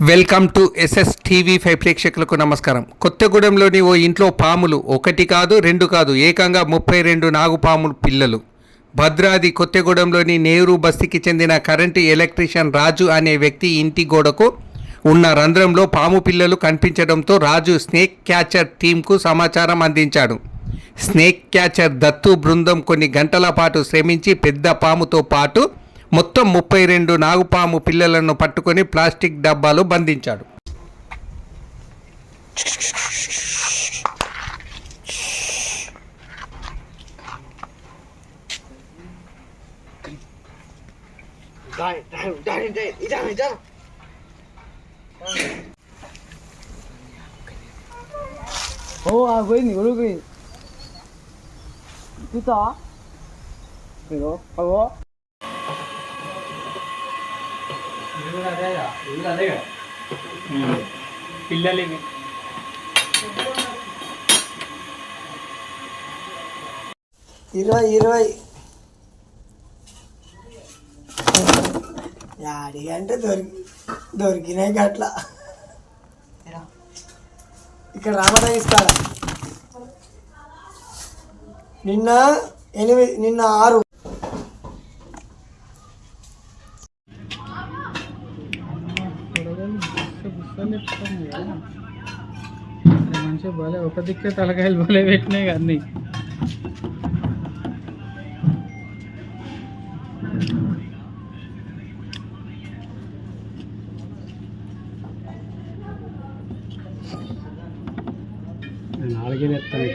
Welcome to SSTV5 ప్రేక్షకులకు నమస్కారం. కొత్తగూడెంలోని ఓ ఇంట్లో పాములు ఒకటి కాదు రెండు కాదు ఏకంగా 32 నాగుపాము పిల్లలు. భద్రాద్రి కొత్తగూడెంలోని నెహ్రూ బస్తీకి చెందిన కరెంటు ఎలక్ట్రీషియన్ రాజు అనే వ్యక్తి ఇంటి గోడకు ఉన్న రంధ్రంలో పాము పిల్లలు కనిపించడంతో రాజు స్నేక్ క్యాచర్ టీంకు సమాచారం అందించాడు. స్నేక్ క్యాచర్ దత్తు బృందం కొన్ని గంటల పాటు శ్రమించి పెద్ద పాముతో పాటు మొత్తం 32 నాగుపాము పిల్లలను పట్టుకొని ప్లాస్టిక్ డబ్బాలో బంధించాడు. పిల్లలు 20 యాడి అంటే దొరికినాయి గట్ల ఇక్కడ రామదాయిస్తాడ నిన్న 8 నిన్న 6 మంచిగా బాలే ఒక దిక్కే తలకాయలు బాలే పెట్టినాయి అన్నీ. నాలుగే ఎత్తాను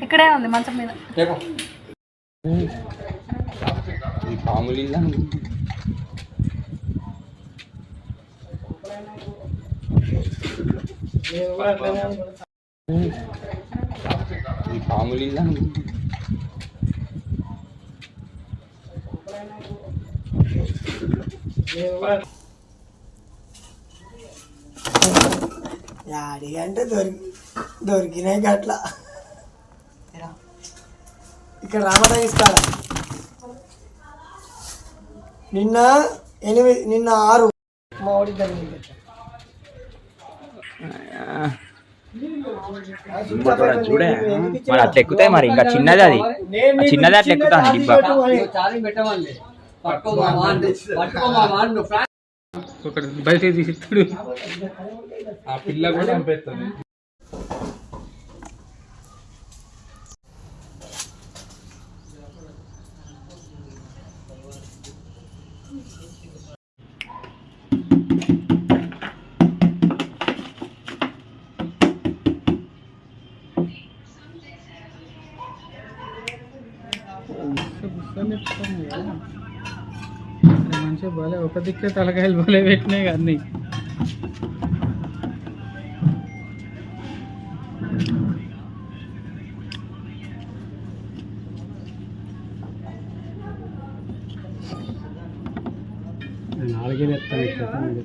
ఇక్కడే ఉంది మంచం మీద. ఈ పాములు యాడి అంటే దొరికినాయి గట్ల ఇక్కడ రామదాయిస్తాడ నిన్న 8 నిన్న 6 మా ఓడి చూడే మరి అట్లా ఎక్కుతాయి. మరి ఇంకా చిన్నది అది చిన్నది అట్లా ఎక్కుతాను డిబ్బా. ఒకటి బయట తీసిస్తాడు ఆ పిల్ల కూడా చంపేస్తుంది. మంచిగా బాలే ఒక దిక్కే తలకాయలు బాలే పెట్టినాయి అన్నీ. నాలుగే ఎత్తాను